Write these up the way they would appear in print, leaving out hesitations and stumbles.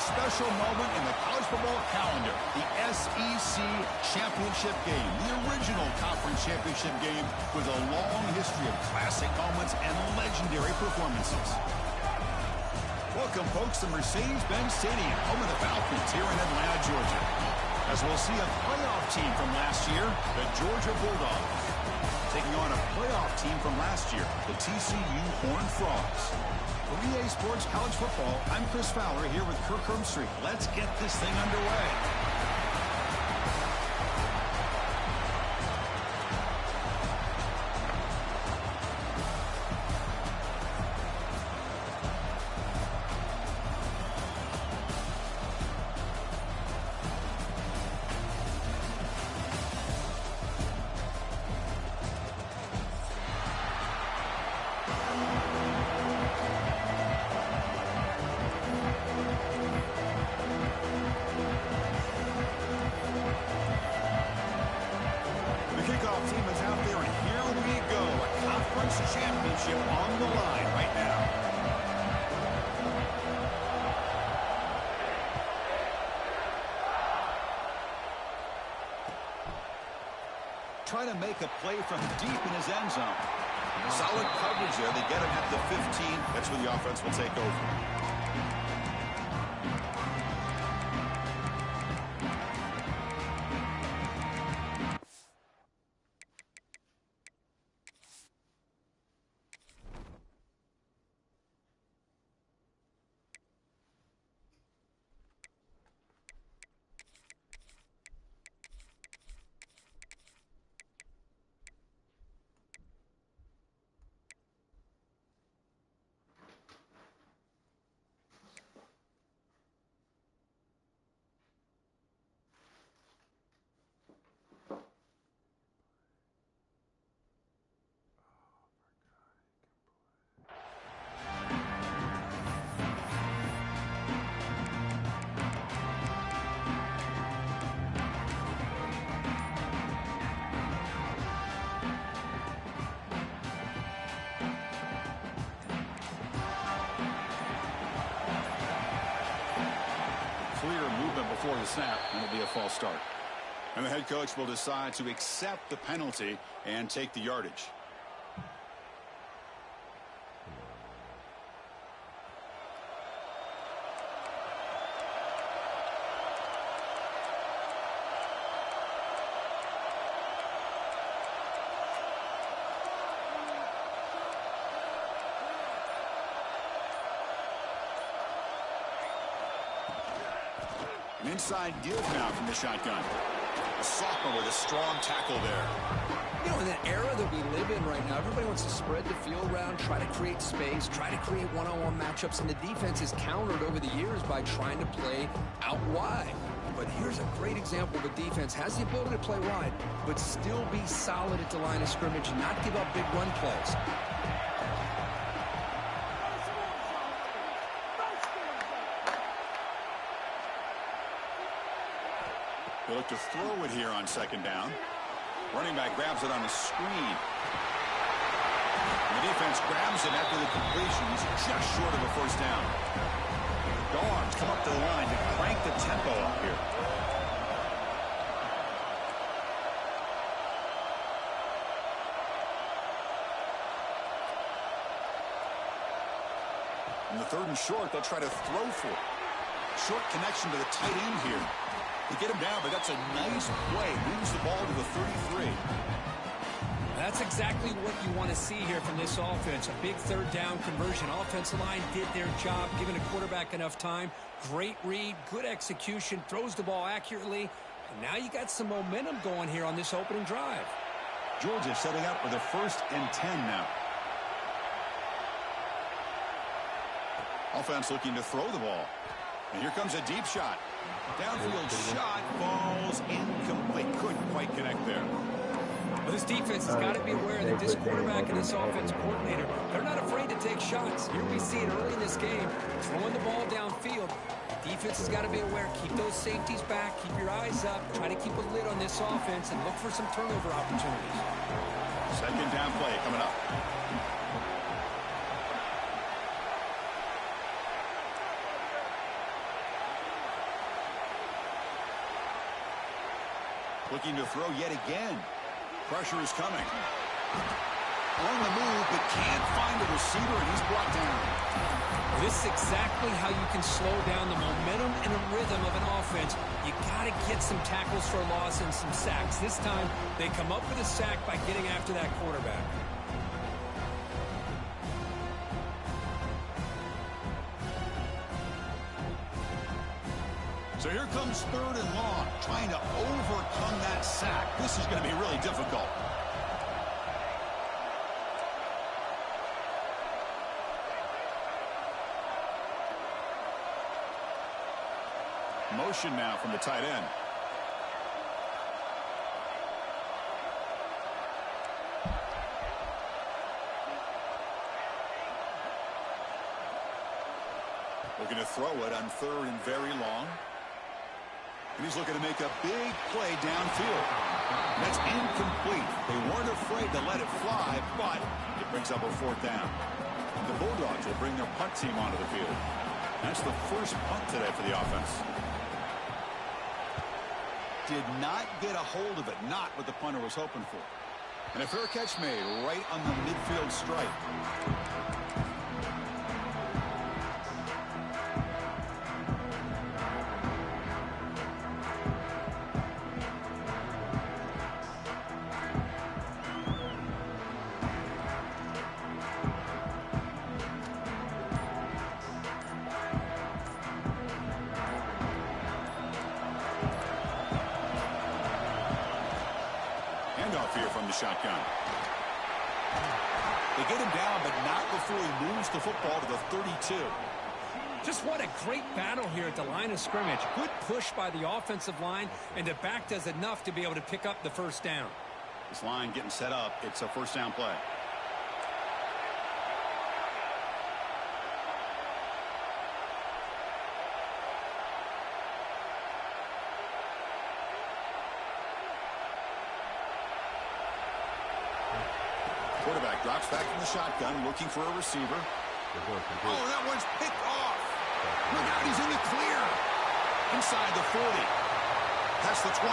special moment in the college football calendar, the SEC Championship game, the original conference championship game with a long history of classic moments and legendary performances. Welcome, folks, to Mercedes-Benz Stadium, home of the Falcons here in Atlanta, Georgia. As we'll see a playoff team from last year, the Georgia Bulldogs, taking on a playoff team from last year, the TCU Horned Frogs. For EA Sports College Football, I'm Chris Fowler here with Kirk Herbstreit. Let's get this thing underway. Championship on the line right now. Trying to make a play from deep in his end zone. Solid coverage there. They get him at the 15. That's where the offense will take over. Before the snap, and it'll be a false start. And the head coach will decide to accept the penalty and take the yardage. An inside give now from the shotgun. A sophomore with a strong tackle there. You know, in the era that we live in right now, everybody wants to spread the field around, try to create space, try to create one-on-one matchups, and the defense is countered over the years by trying to play out wide. But here's a great example of a defense has the ability to play wide, but still be solid at the line of scrimmage and not give up big run plays. They look to throw it here on second down. Running back grabs it on a screen. And the defense grabs it after the completion. He's just short of a first down. Dawgs come up to the line to crank the tempo up here. In the third and short, they'll try to throw for it. Short connection to the tight end here. They get him down, but that's a nice play. Moves the ball to the 33. That's exactly what you want to see here from this offense. A big third down conversion. Offensive line did their job, giving a quarterback enough time. Great read, good execution, throws the ball accurately. And now you got some momentum going here on this opening drive. Georgia setting up with a 1st and 10 now. Offense looking to throw the ball. And here comes a deep shot. Downfield shot falls incomplete. Couldn't quite connect there. But this defense has got to be aware that this quarterback and this offensive coordinator, they're not afraid to take shots. Here we see it early in this game, throwing the ball downfield. The defense has got to be aware. Keep those safeties back. Keep your eyes up. Try to keep a lid on this offense and look for some turnover opportunities. Second down play coming up. Looking to throw yet again. Pressure is coming. On the move, but can't find a receiver, and he's brought down. This is exactly how you can slow down the momentum and the rhythm of an offense. You got to get some tackles for a loss and some sacks. This time, they come up with a sack by getting after that quarterback. So here comes 3rd and long, trying to overcome that sack. This is going to be really difficult. Motion now from the tight end. Looking to throw it on 3rd and very long. And he's looking to make a big play downfield. That's incomplete. They weren't afraid to let it fly, but it brings up a 4th down. The Bulldogs will bring their punt team onto the field. That's the first punt today for the offense. Did not get a hold of it, not what the punter was hoping for. And a fair catch made right on the midfield stripe. Here from the shotgun. They get him down, but not before he moves the football to the 32. Just what a great battle here at the line of scrimmage. Good push by the offensive line, and the back does enough to be able to pick up the 1st down. This line getting set up. It's a 1st down play. Quarterback drops back from the shotgun, looking for a receiver. Oh, that one's picked off. Look out, he's in the clear. Inside the 40. That's the 20.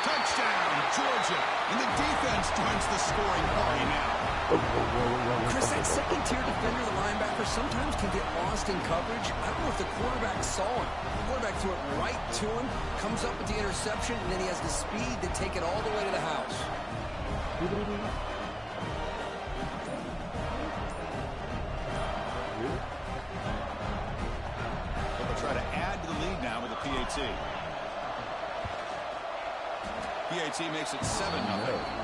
Touchdown, Georgia. And the defense joins the scoring party now. Chris, that second-tier defender, the linebacker, sometimes can get lost in coverage. I don't know if the quarterback saw him. The quarterback threw it right to him, comes up with the interception, and then he has the speed to take it all the way to the house. They'll try to add to the lead now with a PAT. PAT makes it 7-0.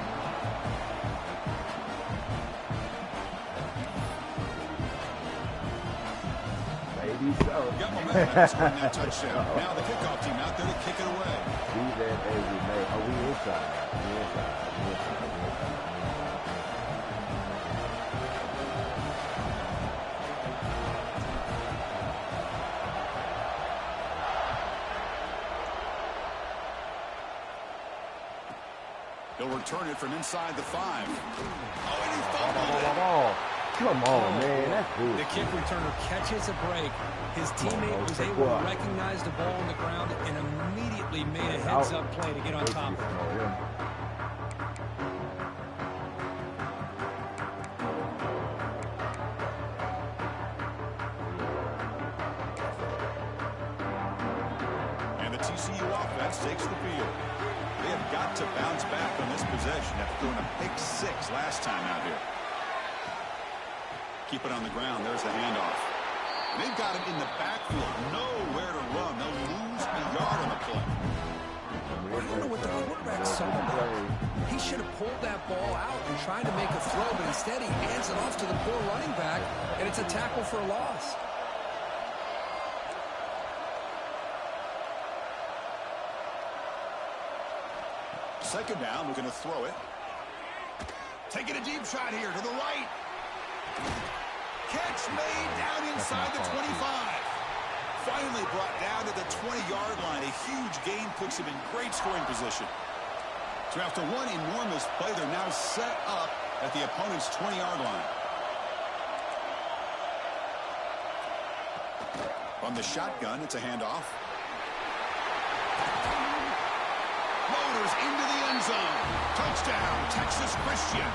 Maybe so. Got momentum scoring that touchdown. Now the kickoff team out there to kick it away. We inside. He'll return it from inside the 5. Oh, and he fumbled it. Come on, man. That's good. The kick returner catches a break. His teammate was able to recognize the ball on the ground and immediately made a heads-up play to get on top of it. And the TCU offense takes the field. They have got to bounce back on this possession after throwing a pick 6 last time out here. Keep it on the ground. There's the handoff. And they've got him in the backfield. Nowhere to run. They'll lose a yard on the play. I don't know what the quarterback saw. He should have pulled that ball out and tried to make a throw, but instead he hands it off to the poor running back, and it's a tackle for a loss. Second down, looking to throw it. Taking a deep shot here to the right. Catch made down inside the 25. Finally brought down to the 20-yard line. A huge gain puts him in great scoring position. So after one enormous play, they're now set up at the opponent's 20-yard line. From the shotgun, it's a handoff. goes into the end zone. Touchdown, Texas Christian.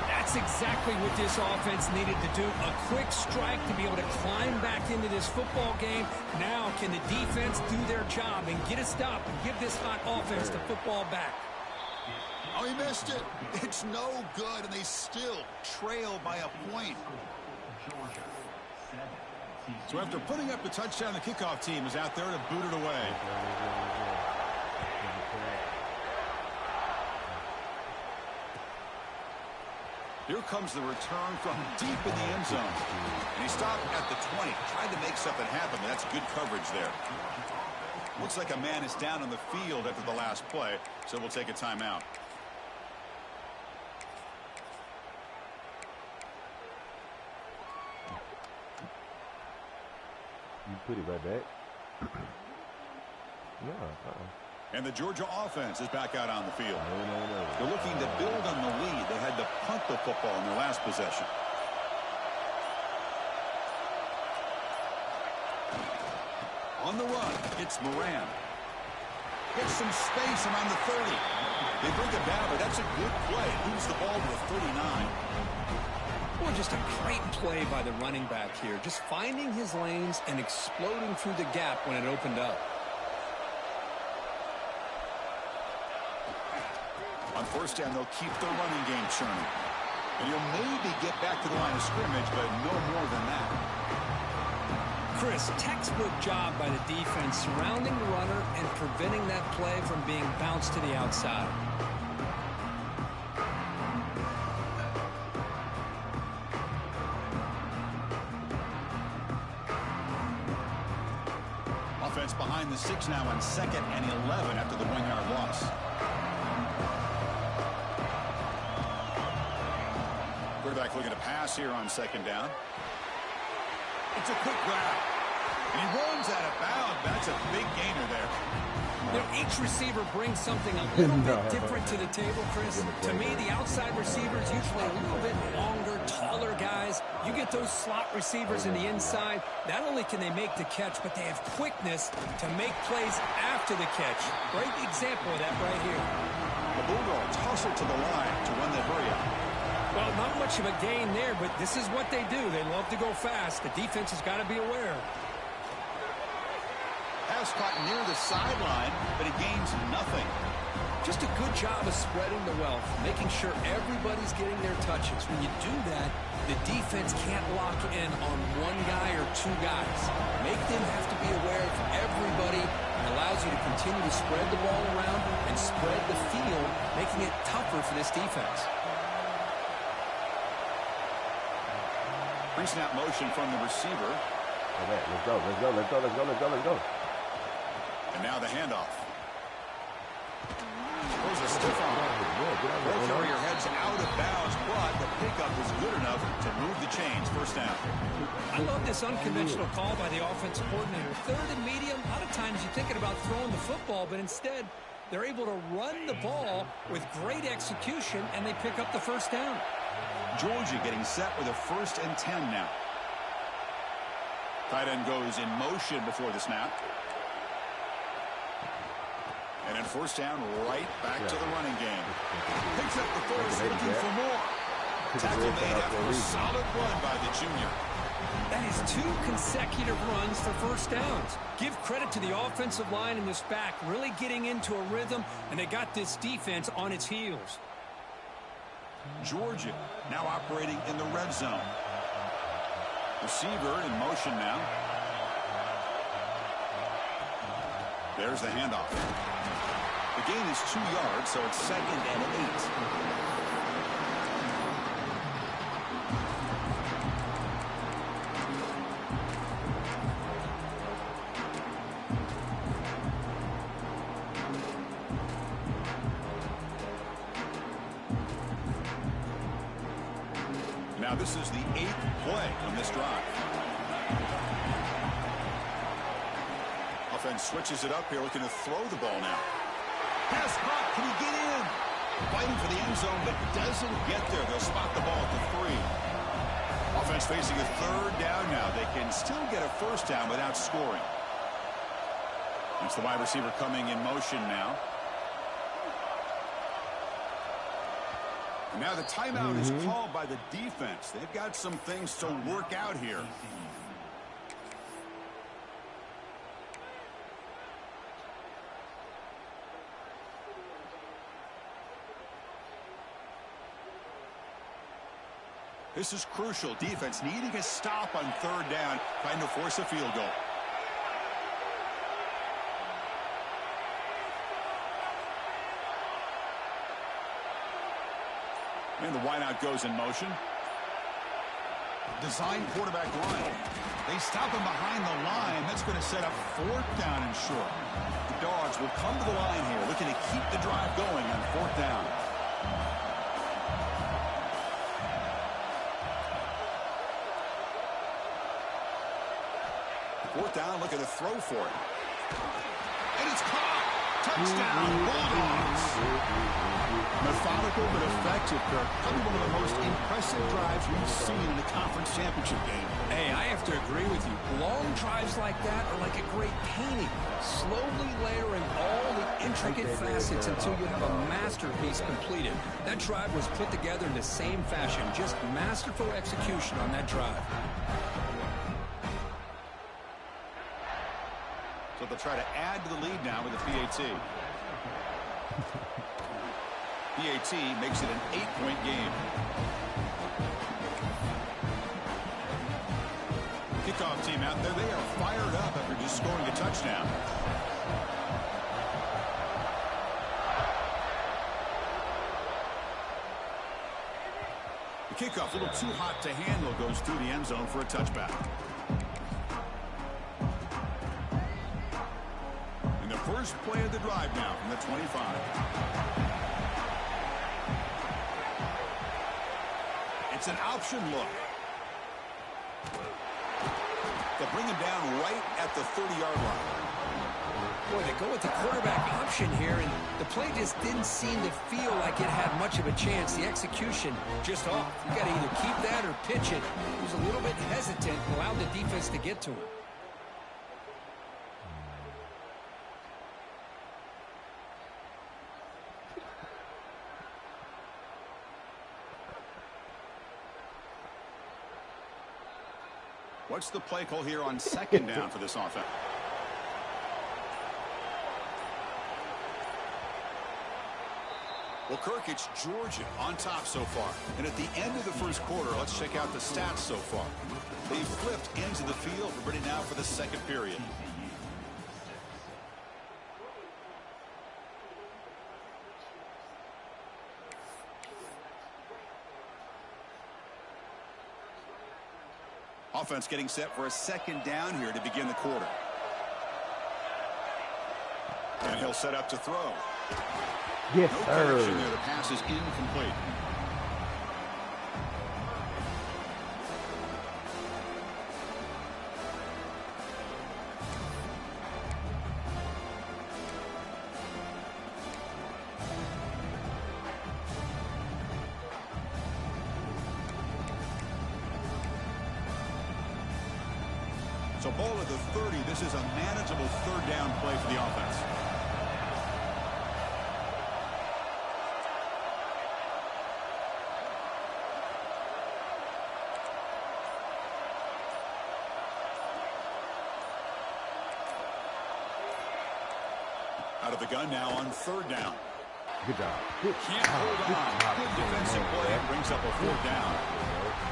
That's exactly what this offense needed to do. A quick strike to be able to climb back into this football game. Now can the defense do their job and get a stop and give this hot offense the football back? Oh, he missed it. It's no good, and they still trail by a point. So after putting up the touchdown, the kickoff team is out there to boot it away. Here comes the return from deep in the end zone. And he stopped at the 20. Tried to make something happen, but that's good coverage there. Looks like a man is down on the field after the last play, so we'll take a timeout. You put it right back. No, And the Georgia offense is back out on the field. No. They're looking to build on the lead. They had to punt the football in their last possession. On the run, it's Moran. Gets some space around the 30. They bring it down, but that's a good play. Moves the ball to the 39. Well, just a great play by the running back here. Just finding his lanes and exploding through the gap when it opened up. On first down, they'll keep the running game churning. And he'll maybe get back to the line of scrimmage, but no more than that. Chris, textbook job by the defense surrounding the runner and preventing that play from being bounced to the outside. Offense behind the 6 now on 2nd and 11 after the 1-yard loss. Quarterback looking to pass here on 2nd down. It's a quick grab. And he runs out of bounds. That's a big gainer there. You know, each receiver brings something a little bit different to the table, Chris. To me, the outside receivers, usually a little bit longer, taller guys. You get those slot receivers in the inside, not only can they make the catch, but they have quickness to make plays after the catch. Great example of that right here. The Bulldogs hustle to the line to run that hurry up. Well, not much of a gain there, but this is what they do. They love to go fast. The defense has got to be aware. Pass caught near the sideline, but it gains nothing. Just a good job of spreading the wealth, making sure everybody's getting their touches. When you do that, the defense can't lock in on one guy or two guys. Make them have to be aware of everybody. It allows you to continue to spread the ball around and spread the field, making it tougher for this defense. Pre-snap motion from the receiver. Okay, let's go. And now the handoff. Throws a stiff arm. Ball carrier heads out of bounds, but the pickup was good enough to move the chains. First down. I love this unconventional call by the offensive coordinator. 3rd and medium, a lot of times you're thinking about throwing the football, but instead they're able to run the ball with great execution, and they pick up the first down. Georgia getting set with a 1st and 10 now. Tight end goes in motion before the snap. And then first down, right back to the running game. Picks up the first, looking for more. Tackle made after a solid run by the junior. That is 2 consecutive runs for first downs. Give credit to the offensive line in this back, really getting into a rhythm, and they got this defense on its heels. Georgia now operating in the red zone. Receiver in motion now. There's the handoff. The gain is 2 yards, so it's 2nd and 8. Now this is the 8th play on this drive. Offense switches it up here, looking to throw the ball now. Pass caught. Can he get in? Fighting for the end zone, but doesn't get there. They'll spot the ball at the 3. Offense facing a 3rd down now. They can still get a first down without scoring. It's the wide receiver coming in motion now. Now the timeout is called by the defense. They've got some things to work out here. This is crucial. Defense needing a stop on third down, trying to force a field goal. And the wideout goes in motion. Design quarterback line. They stop him behind the line. That's going to set up fourth down and short. The Dogs will come to the line here, looking to keep the drive going on fourth down. Fourth down, looking to throw for it. And it's caught. Touchdown, Bulldogs. Methodical but effective, Kirk. Probably one of the most impressive drives we've seen in a conference championship game. Hey, I have to agree with you. Long drives like that are like a great painting. Slowly layering all the intricate facets until you have a masterpiece completed. That drive was put together in the same fashion. Just masterful execution on that drive. So they'll try to add to the lead now with a PAT. PAT makes it an 8-point game. Kickoff team out there. They are fired up after just scoring a touchdown. The kickoff, a little too hot to handle, goes through the end zone for a touchback. First play of the drive now from the 25. It's an option look. They'll bring him down right at the 30-yard line. Boy, they go with the quarterback option here, and the play just didn't seem to feel like it had much of a chance. The execution just off. You got to either keep that or pitch it. He was a little bit hesitant and allowed the defense to get to him. What's the play call here on second down for this offense? Well, Kirk, it's Georgia on top so far. And at the end of the first quarter, let's check out the stats so far. They flipped into the field. We're ready now for the second period. Offense getting set for a second down here to begin the quarter. And he'll set up to throw. Yes, no sir. connection there. The pass is incomplete. So ball at the 30. This is a manageable third down play for the offense. Out of the gun now on third down. Good job. Can't hold on. Good defensive play. Brings up a fourth down.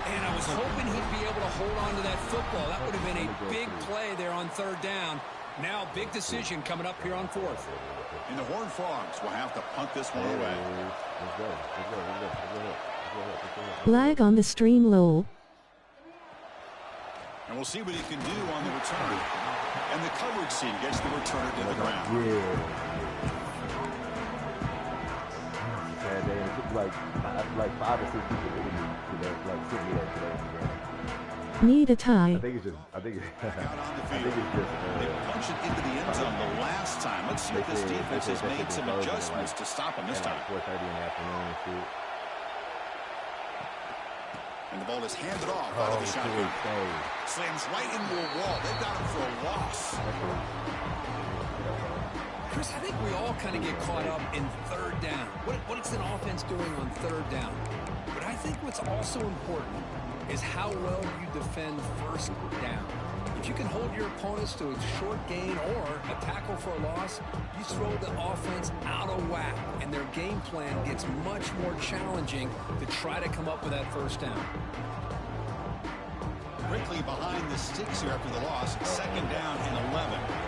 And I was hoping he'd be able to hold on to that football. That would have been a big play there on third down. Now, big decision coming up here on fourth. And the Horned Frogs will have to punt this one away. Flag on the stream low. And we'll see what he can do on the return. And the coverage team gets the returner to the ground. Yeah, they took like 5 or 6 people today, like sitting there today. Need a tie. I think it's just. Out on the field. They punched it into the end zone the last time. Let's see if this defense has made some adjustments to stop him this time. 4:30 in the afternoon and shit. And the ball is handed off out of the shotgun. Slams right into a wall. They've got him for a loss. Chris, I think we all kind of get caught up in third down. What's an offense doing on third down? But I think what's also important is how well you defend first down. If you can hold your opponents to a short gain or a tackle for a loss, you throw the offense out of whack, and their game plan gets much more challenging to try to come up with that first down. Quickly behind the sticks here after the loss. Second down and 11.